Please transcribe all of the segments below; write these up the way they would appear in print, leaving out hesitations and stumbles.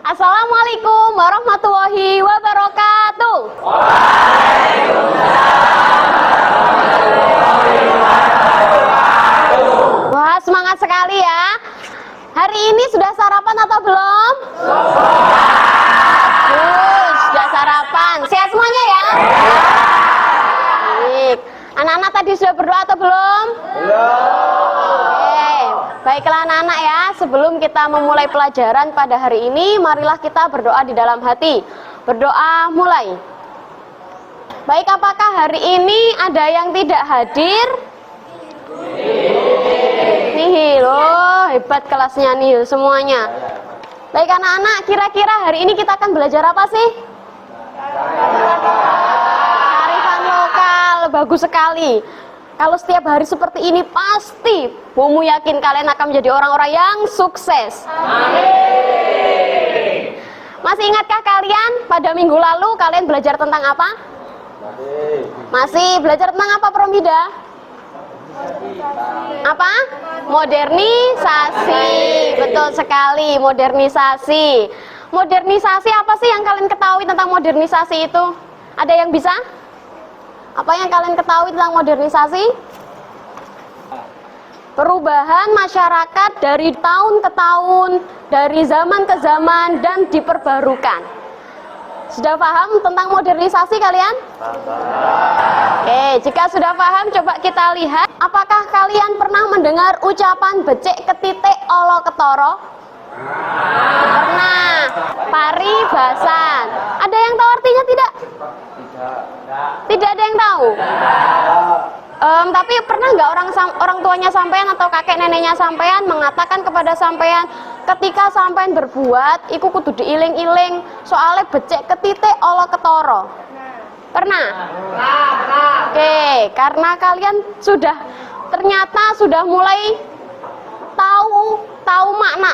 Assalamualaikum warahmatullahi wabarakatuh. Wah, semangat sekali ya. Hari ini sudah sarapan atau belum? Sudah sarapan. Sehat semuanya ya? Baik. Anak-anak tadi sudah berdoa atau belum? Oke. Baiklah anak-anak ya, sebelum kita memulai pelajaran pada hari ini, marilah kita berdoa di dalam hati. Berdoa mulai. Baik, apakah hari ini ada yang tidak hadir? Nihil, oh hebat kelasnya nihil semuanya. Baik anak-anak, kira-kira hari ini kita akan belajar apa sih? Kearifan lokal, bagus sekali. Kalau setiap hari seperti ini pasti Bomu yakin kalian akan menjadi orang-orang yang sukses. Amin. Masih ingatkah kalian pada minggu lalu kalian belajar tentang apa? Masih belajar tentang apa, Promida? Apa? Modernisasi. Betul sekali, modernisasi. Modernisasi apa sih yang kalian ketahui tentang modernisasi itu? Ada yang bisa? Apa yang kalian ketahui tentang modernisasi? Perubahan masyarakat dari tahun ke tahun, dari zaman ke zaman, dan diperbarukan. Sudah paham tentang modernisasi kalian? Oke, jika sudah paham, coba kita lihat. Apakah kalian pernah mendengar ucapan becek ketitik olo ketoro? Pernah. Paribasan. Ada yang tahu artinya tidak? Tidak ada yang tahu. Tapi pernah nggak orang tuanya sampean atau kakek neneknya sampean mengatakan kepada sampean, ketika sampean berbuat, iku kudu diiling-iling, soalnya becek ketitik olo ketoro? Pernah? Oke, karena kalian ternyata sudah mulai tahu makna,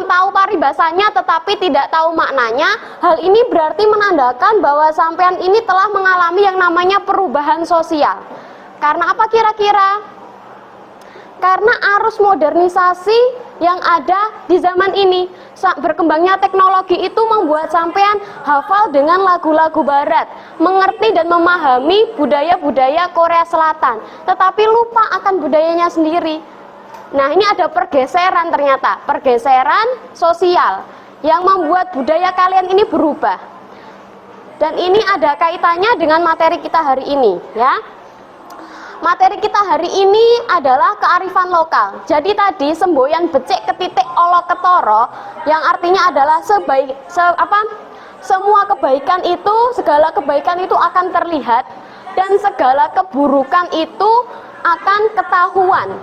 tahu paribasannya tetapi tidak tahu maknanya. Hal ini berarti menandakan bahwa sampean ini telah mengalami yang namanya perubahan sosial. Karena apa kira-kira? Karena arus modernisasi yang ada di zaman ini. Berkembangnya teknologi itu membuat sampean hafal dengan lagu-lagu barat, mengerti dan memahami budaya-budaya Korea Selatan, tetapi lupa akan budayanya sendiri. Nah, ini ada pergeseran ternyata, pergeseran sosial yang membuat budaya kalian ini berubah. Dan ini ada kaitannya dengan materi kita hari ini, ya. Materi kita hari ini adalah kearifan lokal. Jadi tadi semboyan becek ketitik olo ketoro yang artinya adalah semua kebaikan itu, segala kebaikan itu akan terlihat dan segala keburukan itu akan ketahuan.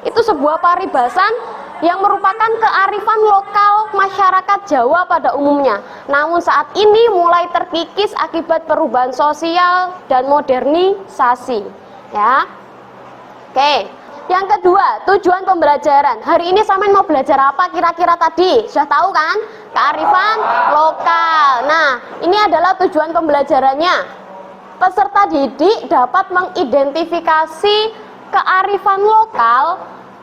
Itu sebuah paribasan yang merupakan kearifan lokal masyarakat Jawa pada umumnya. Namun saat ini mulai terkikis akibat perubahan sosial dan modernisasi. Ya. Oke. Yang kedua, tujuan pembelajaran. Hari ini sampean mau belajar apa kira-kira tadi? Sudah tahu kan? Kearifan lokal. Nah, ini adalah tujuan pembelajarannya. Peserta didik dapat mengidentifikasi kearifan lokal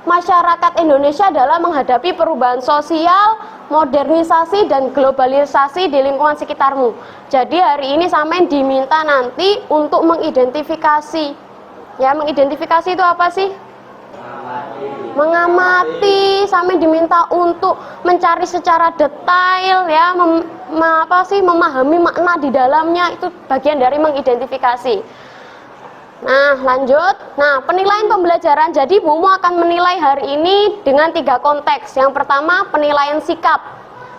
masyarakat Indonesia dalam menghadapi perubahan sosial, modernisasi, dan globalisasi di lingkungan sekitarmu. Jadi hari ini sampean diminta nanti untuk mengidentifikasi. Ya, mengidentifikasi itu apa sih? Mengamati. Sampean diminta untuk mencari secara detail, ya, memahami makna di dalamnya. Itu bagian dari mengidentifikasi. Nah, lanjut. Nah, penilaian pembelajaran. Jadi Bomo akan menilai hari ini dengan 3 konteks. Yang pertama, penilaian sikap,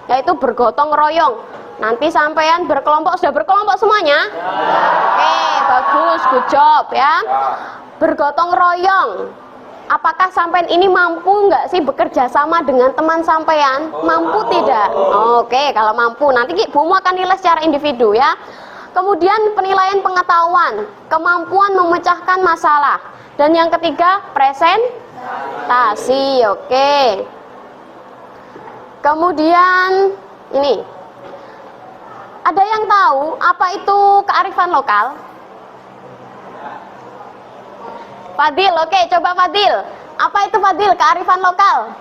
yaitu bergotong royong. Nanti sampean berkelompok, sudah berkelompok semuanya? Oke, bagus, good job ya. Bergotong royong. Apakah sampean ini mampu nggak sih bekerja sama dengan teman sampean? Mampu tidak? Oke, kalau mampu, nanti Bomo akan nilai secara individu ya. Kemudian penilaian pengetahuan, kemampuan memecahkan masalah. Dan yang ketiga, presentasi. Oke. Kemudian ini. Ada yang tahu apa itu kearifan lokal? Fadil, oke, coba Fadil. Apa itu Fadil, kearifan lokal?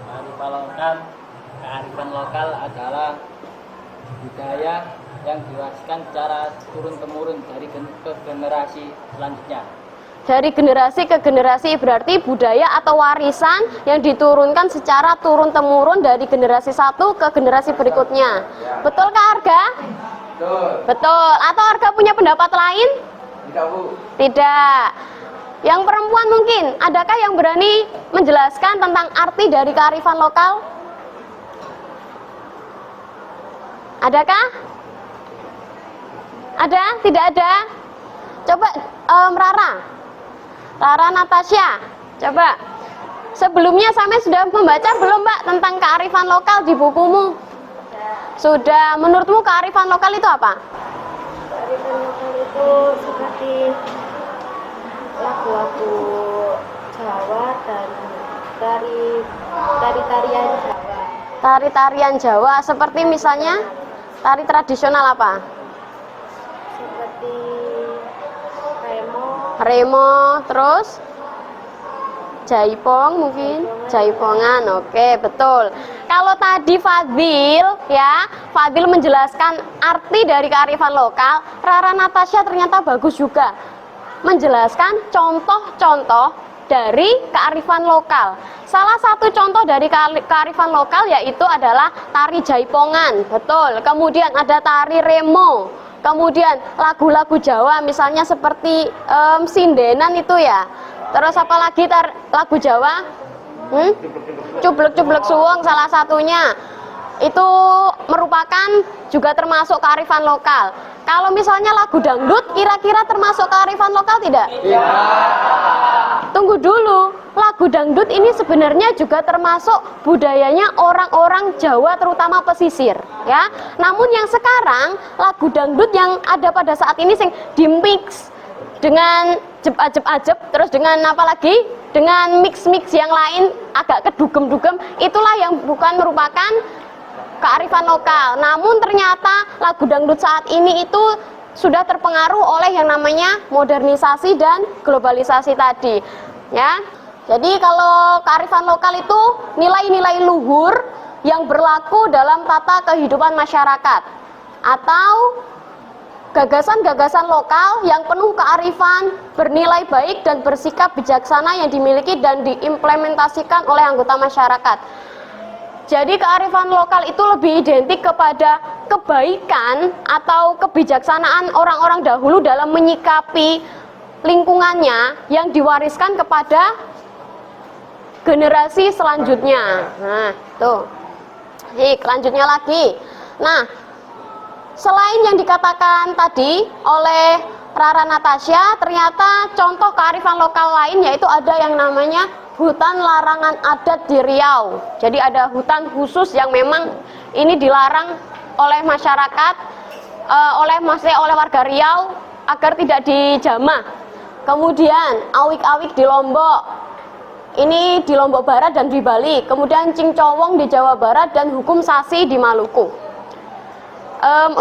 Kearifan lokal kearifan lokal adalah budaya yang diwariskan secara turun-temurun dari ke generasi selanjutnya. Dari generasi ke generasi berarti budaya atau warisan yang diturunkan secara turun-temurun dari generasi satu ke generasi berikutnya. Betul Kak Arga? Betul. Betul. Atau Arga punya pendapat lain? Tidak, Bu. Tidak. Yang perempuan mungkin, adakah yang berani menjelaskan tentang arti dari kearifan lokal? Adakah? Ada? Tidak ada? Coba Rara Natasha, coba. Sebelumnya sampai sudah membaca belum Mbak tentang kearifan lokal di bukumu? Sudah. Menurutmu kearifan lokal itu apa? Kearifan lokal itu seperti lagu-lagu Jawa dan tari-tarian Jawa. Tari-tarian Jawa seperti misalnya tari tradisional apa? Seperti Remo, terus Jaipong mungkin, Jaipongan. Oke, betul. Kalau tadi Fadil menjelaskan arti dari kearifan lokal, Rara Natasha ternyata bagus juga menjelaskan contoh-contoh dari kearifan lokal. Salah satu contoh dari kearifan lokal yaitu adalah tari Jaipongan, betul. Kemudian ada tari Remo. Kemudian lagu-lagu Jawa misalnya seperti Sindenan itu ya. Terus apalagi lagu Jawa? Cublek-cublek suwung salah satunya. Itu merupakan juga termasuk kearifan lokal. Kalau misalnya lagu dangdut kira-kira termasuk kearifan lokal tidak? Iya. Tunggu dulu, lagu dangdut ini sebenarnya juga termasuk budayanya orang-orang Jawa terutama pesisir ya. Namun yang sekarang lagu dangdut yang ada pada saat ini sing dimix dengan ajeb-ajeb terus dengan apa lagi? Dengan mix-mix yang lain agak kedugem-dugem, itulah yang bukan merupakan kearifan lokal. Namun ternyata lagu dangdut saat ini itu sudah terpengaruh oleh yang namanya modernisasi dan globalisasi tadi ya. Jadi kalau kearifan lokal itu nilai-nilai luhur yang berlaku dalam tata kehidupan masyarakat atau gagasan-gagasan lokal yang penuh kearifan, bernilai baik dan bersikap bijaksana yang dimiliki dan diimplementasikan oleh anggota masyarakat. Jadi kearifan lokal itu lebih identik kepada kebaikan atau kebijaksanaan orang-orang dahulu dalam menyikapi lingkungannya yang diwariskan kepada generasi selanjutnya. Nah, tuh. Lanjutnya lagi. Nah, selain yang dikatakan tadi oleh Rara Natasha, ternyata contoh kearifan lokal lain yaitu ada yang namanya hutan larangan adat di Riau. Jadi ada hutan khusus yang memang ini dilarang oleh masyarakat, oleh warga Riau agar tidak dijamah. Kemudian awik-awik di Lombok, ini di Lombok Barat dan di Bali. Kemudian Cincowong di Jawa Barat dan hukum sasi di Maluku.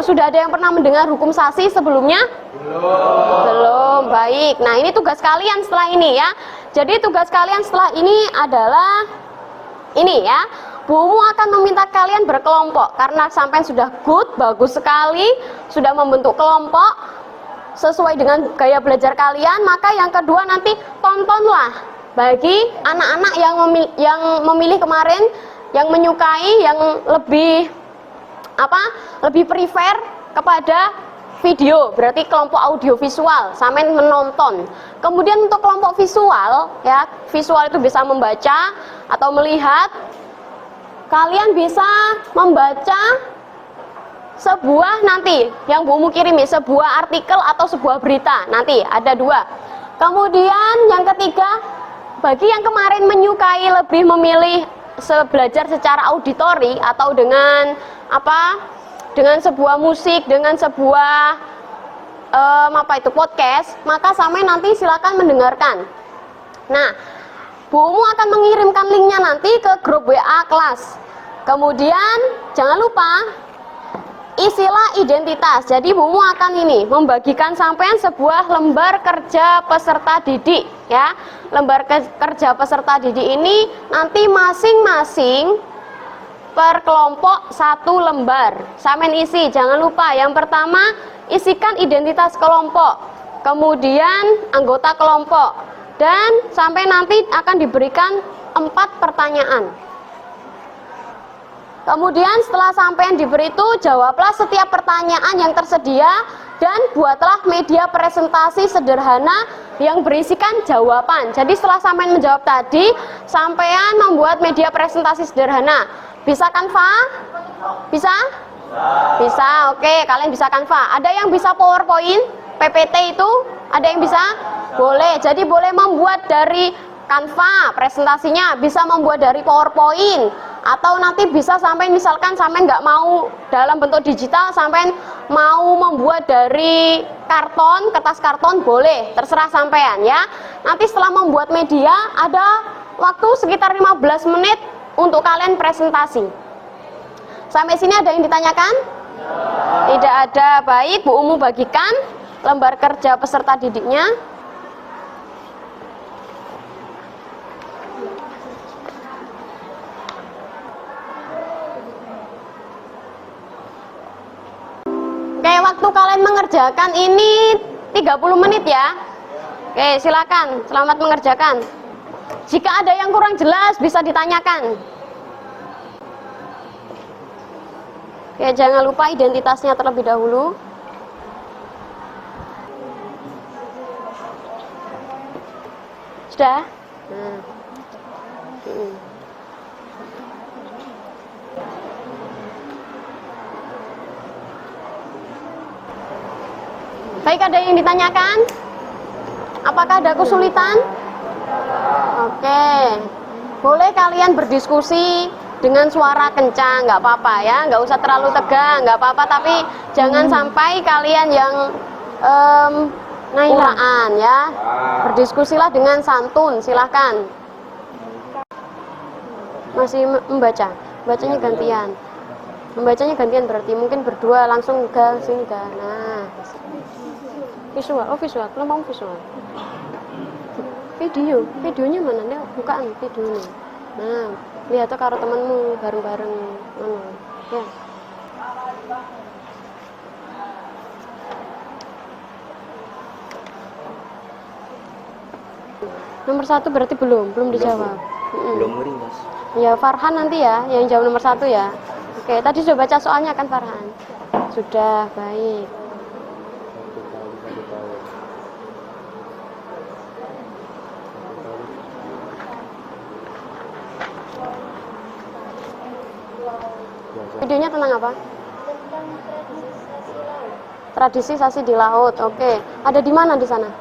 Sudah ada yang pernah mendengar hukum sasi sebelumnya? Belum. Baik. Nah, ini tugas kalian setelah ini ya. Jadi tugas kalian setelah ini adalah ini ya. Bumu akan meminta kalian berkelompok karena sampai sudah good, bagus sekali, sudah membentuk kelompok sesuai dengan gaya belajar kalian. Maka yang kedua nanti tontonlah bagi anak-anak yang memilih kemarin, yang menyukai, yang lebih prefer kepada video, berarti kelompok audio visual sampai menonton. Kemudian untuk kelompok visual ya, visual itu bisa membaca atau melihat. Kalian bisa membaca sebuah nanti yang Bumu kirimi, sebuah artikel atau sebuah berita, nanti ada dua. Kemudian yang ketiga, bagi yang kemarin menyukai lebih memilih belajar secara auditori atau dengan dengan sebuah musik, dengan sebuah podcast, maka sampai nanti silakan mendengarkan. Nah, Bumu akan mengirimkan linknya nanti ke grup WA kelas. Kemudian jangan lupa isilah identitas. Jadi Bumu akan membagikan sampean sebuah lembar kerja peserta didik ya. Lembar kerja peserta didik ini nanti masing-masing per kelompok 1 lembar. Sampean isi, jangan lupa yang pertama isikan identitas kelompok, kemudian anggota kelompok, dan sampai nanti akan diberikan 4 pertanyaan. Kemudian setelah sampean diberi itu, jawablah setiap pertanyaan yang tersedia dan buatlah media presentasi sederhana yang berisikan jawaban. Jadi setelah sampean menjawab tadi, sampean membuat media presentasi sederhana. Bisa Canva? Bisa? Bisa, oke, kalian bisa Canva. Ada yang bisa PowerPoint? PPT itu? Ada yang bisa? Boleh, jadi boleh membuat dari Canva presentasinya, bisa membuat dari PowerPoint, atau nanti bisa sampai misalkan sampai nggak mau dalam bentuk digital, sampai mau membuat dari karton, kertas karton, boleh, terserah sampean ya. Nanti setelah membuat media ada waktu sekitar 15 menit untuk kalian presentasi. Sampai sini ada yang ditanyakan? Tidak ada. Baik, Bu Umu bagikan lembar kerja peserta didiknya. Oke, waktu kalian mengerjakan ini 30 menit ya. Oke, silakan, selamat mengerjakan. Jika ada yang kurang jelas bisa ditanyakan. Oke, jangan lupa identitasnya terlebih dahulu. Sudah? Nah. Baik, ada yang ditanyakan? Apakah ada kesulitan? Oke, boleh kalian berdiskusi dengan suara kencang, nggak apa-apa ya, nggak usah terlalu tegang, nggak apa-apa, tapi jangan sampai kalian yang ngailaan ya. Berdiskusilah dengan santun, silahkan. Masih membaca, bacanya gantian. Membacanya gantian berarti mungkin berdua langsung ke sini kan. Nah, visual, oh visual, kalau mau visual. Videonya mana nih? Bukaan videonya. Nah, lihat tuh karo temanmu bareng-bareng, ya. Nomor 1 berarti belum dijawab. Belum meringkas. Ya, Farhan nanti ya, yang jawab nomor 1 ya. Oke, tadi sudah baca soalnya kan Farhan? Sudah, baik. Videonya tentang apa? Tentang tradisi laut. Tradisi sasi di laut. Oke, ada di mana di sana?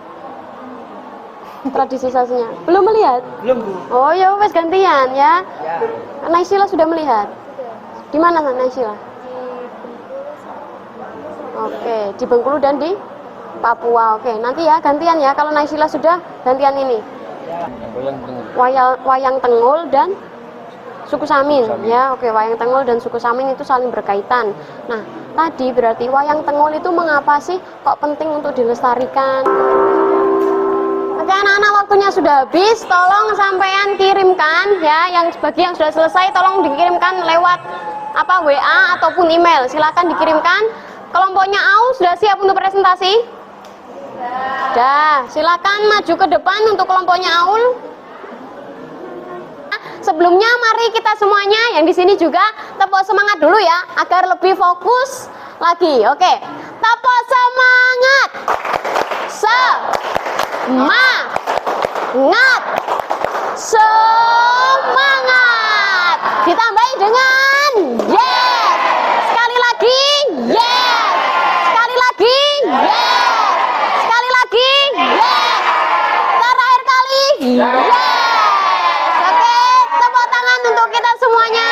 Tradisi sasinya. Belum melihat? Belum, Bu. Oh ya, wes gantian ya. Ya. Naisila sudah melihat. Sudah. Di mana Naisila? Oke, di Bengkulu dan di Papua. Oke, nanti ya gantian ya. Kalau Naisila sudah, gantian ini. Wayang Tengul dan suku Samin ya. Oke, wayang Tengul dan suku Samin itu saling berkaitan. Nah, tadi berarti wayang Tengul itu mengapa sih kok penting untuk dilestarikan? Oke, anak-anak, waktunya sudah habis. Tolong sampean kirimkan ya, yang bagi yang sudah selesai tolong dikirimkan lewat WA ataupun email. Silakan dikirimkan. Kelompoknya AU sudah siap untuk presentasi? Sudah. Silakan maju ke depan untuk kelompoknya AUL. Sebelumnya mari kita semuanya yang di sini juga tepuk semangat dulu ya agar lebih fokus lagi. Oke. Tepuk semangat. Semangat. Ditambahi dengan yes. Sekali lagi yes. Sekali lagi yes. Sekali lagi yes. Terakhir kali yes. Oke, tepuk tangan untuk kita semuanya.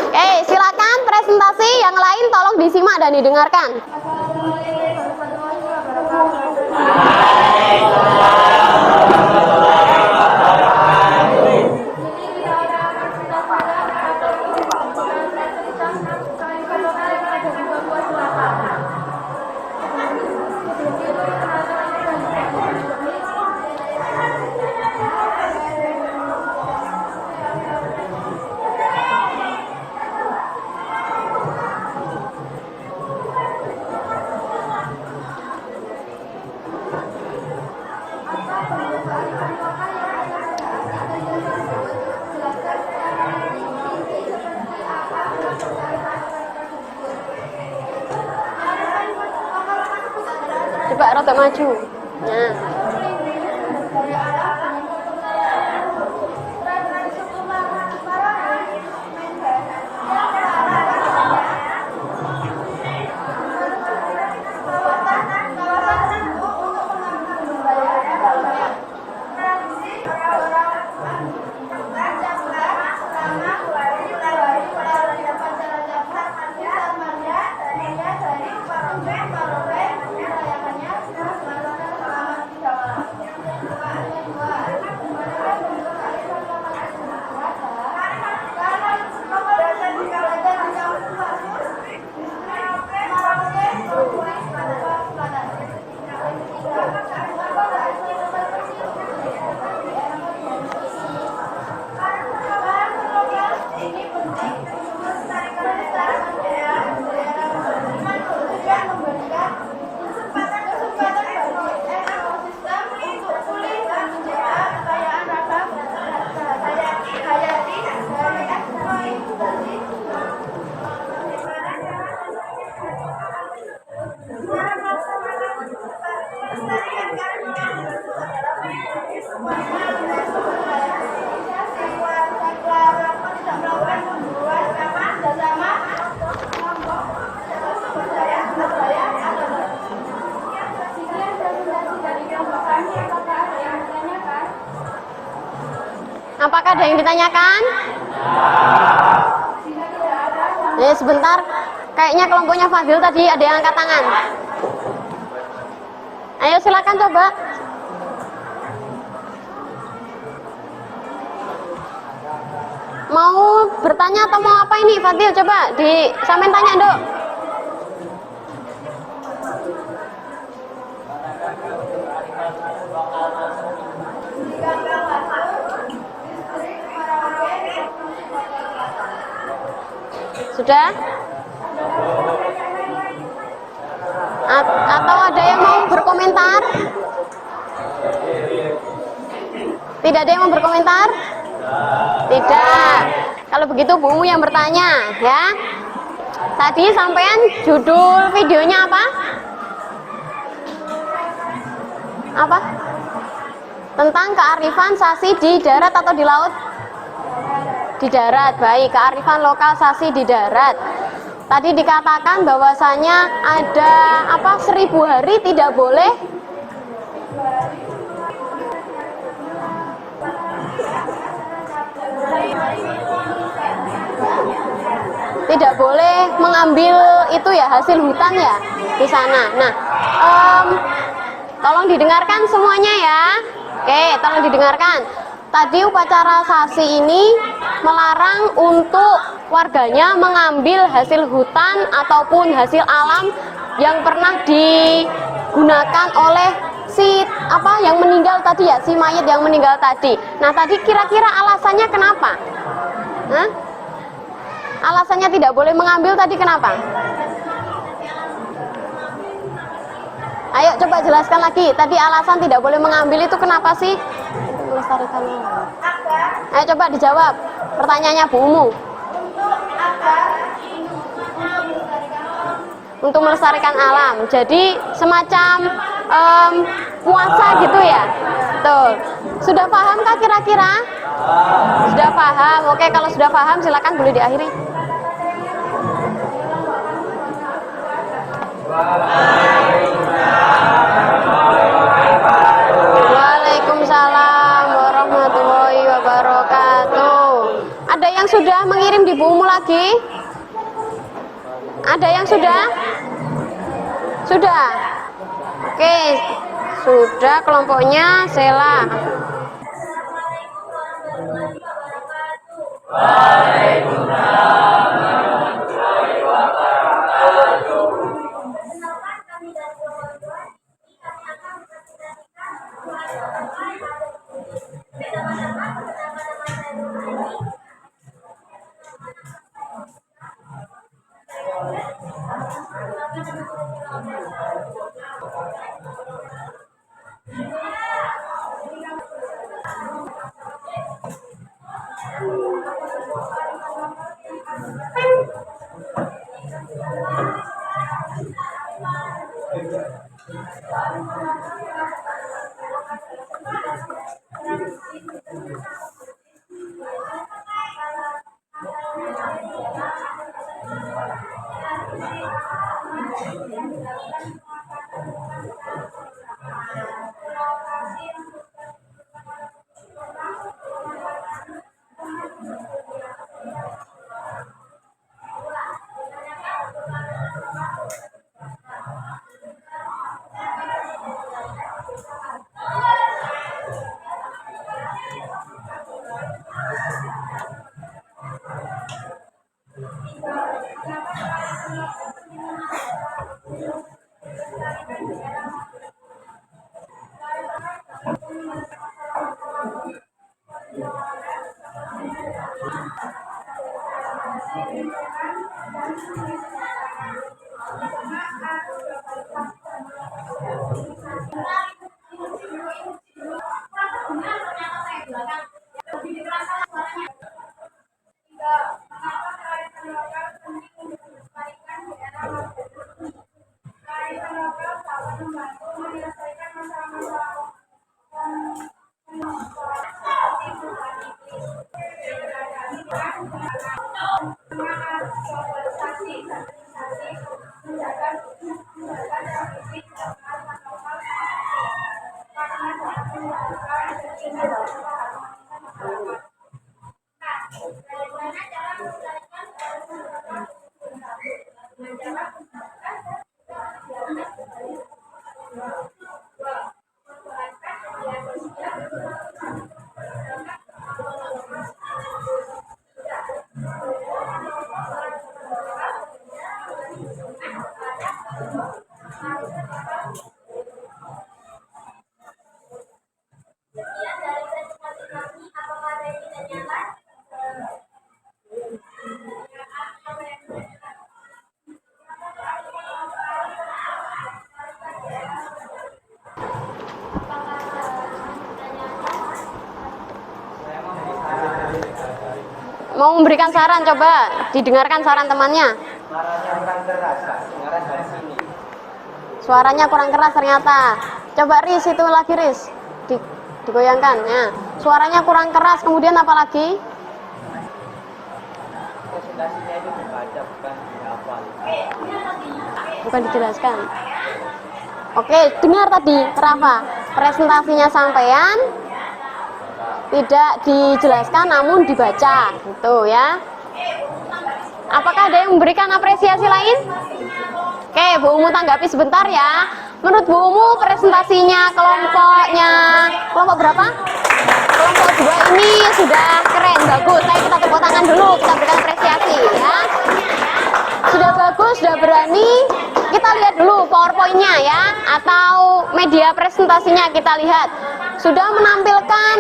Oke, silakan presentasi yang lain tolong disimak dan didengarkan. Agak maju. Nah. Apakah ada yang ditanyakan? Sebentar, kayaknya kelompoknya Fadil tadi ada yang angkat tangan. Ayo silakan coba. Mau bertanya atau mau apa ini Fadil? Coba sampein tanya, Dok. Sudah? Atau ada yang mau berkomentar? Tidak ada yang mau berkomentar? Tidak. Kalau begitu Bu Umu yang bertanya, ya. Tadi sampean judul videonya apa? Apa? Tentang kearifan sasi di darat atau di laut? Di darat. Baik, kearifan lokal sasi di darat. Tadi dikatakan bahwasanya ada 1000 hari tidak boleh mengambil itu ya, hasil hutan ya di sana. Nah, tolong didengarkan semuanya ya. Oke, tolong didengarkan. Tadi upacara sasi ini melarang untuk warganya mengambil hasil hutan ataupun hasil alam yang pernah digunakan oleh yang meninggal tadi ya, si mayat yang meninggal tadi. Nah, tadi kira-kira alasannya kenapa? Alasannya tidak boleh mengambil tadi kenapa? Ayo coba jelaskan lagi. Tadi alasan tidak boleh mengambil itu kenapa sih? Melestarikan alam. Ayo coba dijawab. Pertanyaannya Bu Umu. Untuk melestarikan alam. Jadi semacam puasa gitu ya. Tuh. Sudah paham kah kira-kira? Sudah paham. Oke, kalau sudah paham silakan boleh diakhiri. Waalaikumsalam warahmatullahi wabarakatuh. Ada yang sudah mengirim di Bu Umu lagi? Ada yang sudah? Sudah? Oke, sudah kelompoknya Sela. Waalaikumsalam warahmatullahi wabarakatuh. Mau memberikan saran, coba didengarkan saran temannya. Suaranya kurang keras, Kak. Dengaran dari sini. Suaranya kurang keras ternyata. Coba Riz, itu lagi Riz. Digoyangkan. Ya. Suaranya kurang keras, kemudian apa lagi? Presentasinya itu dibaca, bukan dihafal. Bukan dijelaskan. Oke, dengar tadi Rafa. Presentasinya sampean tidak dijelaskan namun dibaca, gitu ya. Apakah ada yang memberikan apresiasi lain? Oke, Bu Umu tanggapi sebentar ya. Menurut Bu Umu presentasinya kelompoknya kelompok berapa? Kelompok 2 ini sudah keren, bagus. Ayo kita tepuk tangan dulu, kita berikan apresiasi ya. Sudah bagus, sudah berani. Kita lihat dulu PowerPoint-nya ya, atau media presentasinya kita lihat. Sudah menampilkan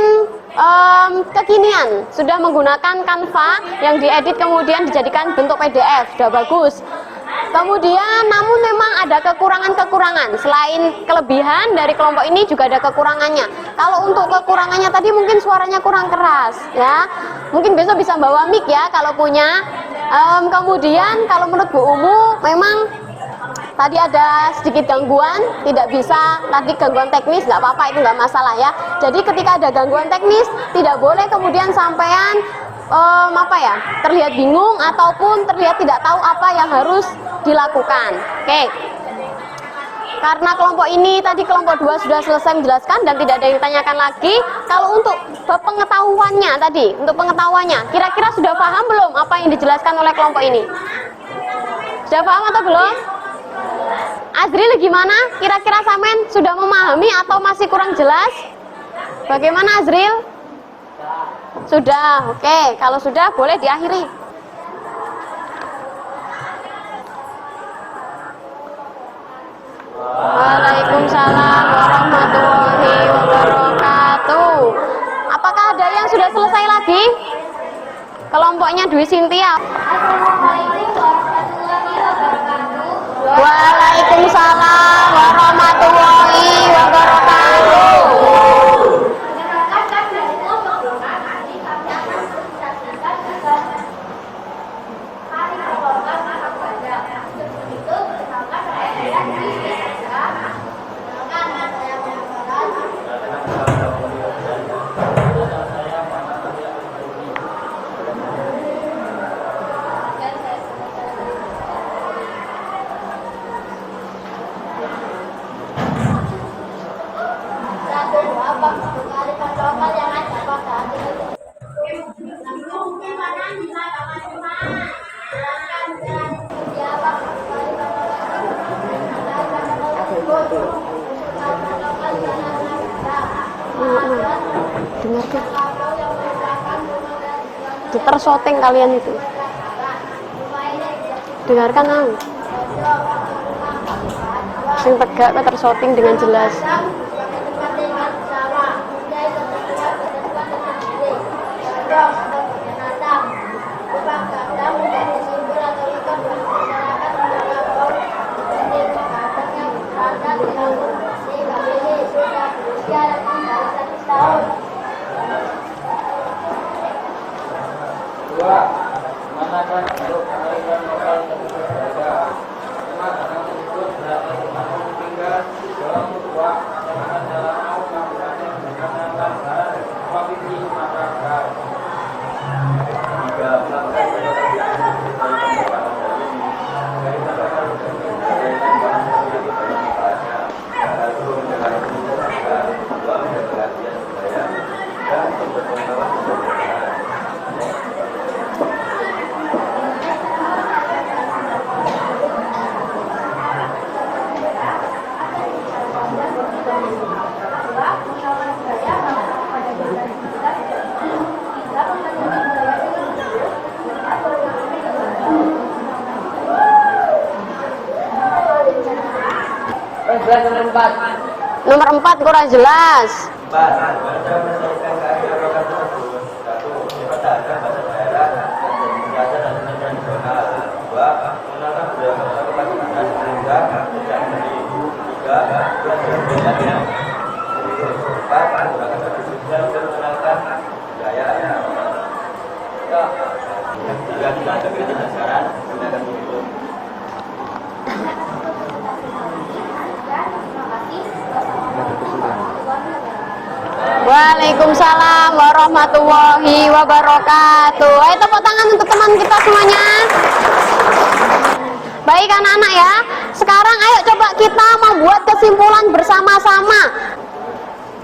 kekinian, sudah menggunakan Canva yang diedit kemudian dijadikan bentuk PDF, sudah bagus. Kemudian namun memang ada kekurangan-kekurangan. Selain kelebihan dari kelompok ini juga ada kekurangannya. Kalau untuk kekurangannya tadi mungkin suaranya kurang keras ya. Mungkin besok bisa bawa mic ya kalau punya. Kemudian kalau menurut Bu Umu memang tadi ada sedikit gangguan, tidak bisa, tadi gangguan teknis, nggak apa-apa, itu nggak masalah ya. Jadi ketika ada gangguan teknis, tidak boleh kemudian sampean terlihat bingung ataupun terlihat tidak tahu apa yang harus dilakukan. Oke. Karena kelompok ini tadi kelompok 2 sudah selesai menjelaskan dan tidak ada yang ditanyakan lagi. Kalau untuk pengetahuannya tadi, untuk pengetahuannya, kira-kira sudah paham belum apa yang dijelaskan oleh kelompok ini? Sudah paham atau belum? Azril gimana? Kira-kira Samen sudah memahami atau masih kurang jelas? Bagaimana Azril? Sudah, oke. Kalau sudah boleh diakhiri. Waalaikumsalam warahmatullahi wabarakatuh. Apakah ada yang sudah selesai lagi? Kelompoknya Dwi Sintia. Waalaikumsalam warahmatullahi wabarakatuh. Dengarkan. Tershooting kalian itu. Dengarkan ang. Sing tegak tershooting dengan jelas. Dua, menggunakan bentuk kearifan lokal tersebut berbeda. Lima, tentang tersebut berasal dari tinggal dalam tua dengan cara mau menggunakan menggunakan gambaran provinsi Sumatera Barat. Tiga, melakukan Nomor 4 kurang jelas. Waalaikumsalam warahmatullahi wabarakatuh. Ayo tepuk tangan untuk teman kita semuanya. Baik anak-anak ya. Sekarang ayo coba kita membuat kesimpulan bersama-sama.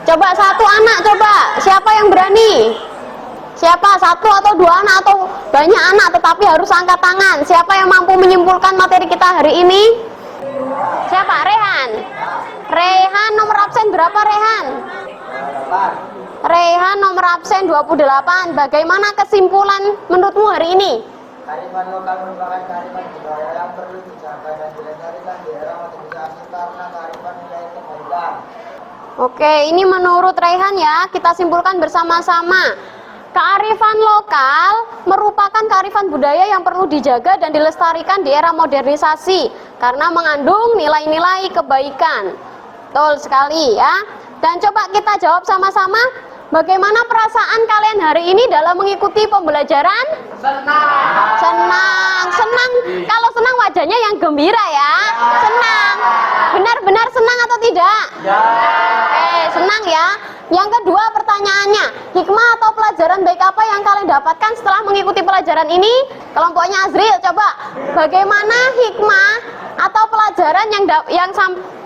Coba satu anak coba. Siapa yang berani? Siapa? Satu atau dua anak atau banyak anak, tetapi harus angkat tangan. Siapa yang mampu menyimpulkan materi kita hari ini? Siapa? Rehan. Rehan nomor absen berapa Rehan? Rehan nomor absen 28. Bagaimana kesimpulan menurutmu hari ini? Kearifan lokal merupakan kearifan budaya yang perlu dijaga dan dilestarikan di era modernisasi karena kearifan nilai kebaikan. Oke, ini menurut Rehan ya, kita simpulkan bersama-sama. Kearifan lokal merupakan kearifan budaya yang perlu dijaga dan dilestarikan di era modernisasi karena mengandung nilai-nilai kebaikan. Betul sekali ya. Dan coba kita jawab sama-sama, bagaimana perasaan kalian hari ini dalam mengikuti pembelajaran? Senang. Kalau senang wajahnya yang gembira ya. Senang. Benar-benar senang atau tidak? Senang ya. Yang kedua pertanyaannya, hikmah atau pelajaran baik apa yang kalian dapatkan setelah mengikuti pelajaran ini? Kelompoknya Azril, coba bagaimana hikmah atau pelajaran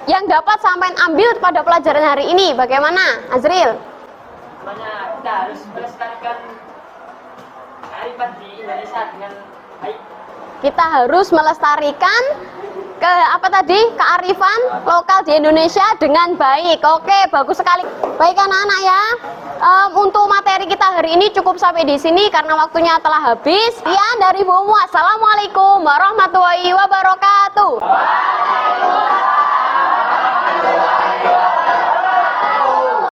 yang dapat sampai ambil pada pelajaran hari ini? Bagaimana Azril? Makanya kita harus melestarikan kearifan di Indonesia dengan baik. Kita harus melestarikan kearifan lokal di Indonesia dengan baik. Oke, bagus sekali. Baik anak-anak ya. Untuk materi kita hari ini cukup sampai di sini karena waktunya telah habis. Sekian dari Bu Mu. Assalamualaikum warahmatullahi wabarakatuh.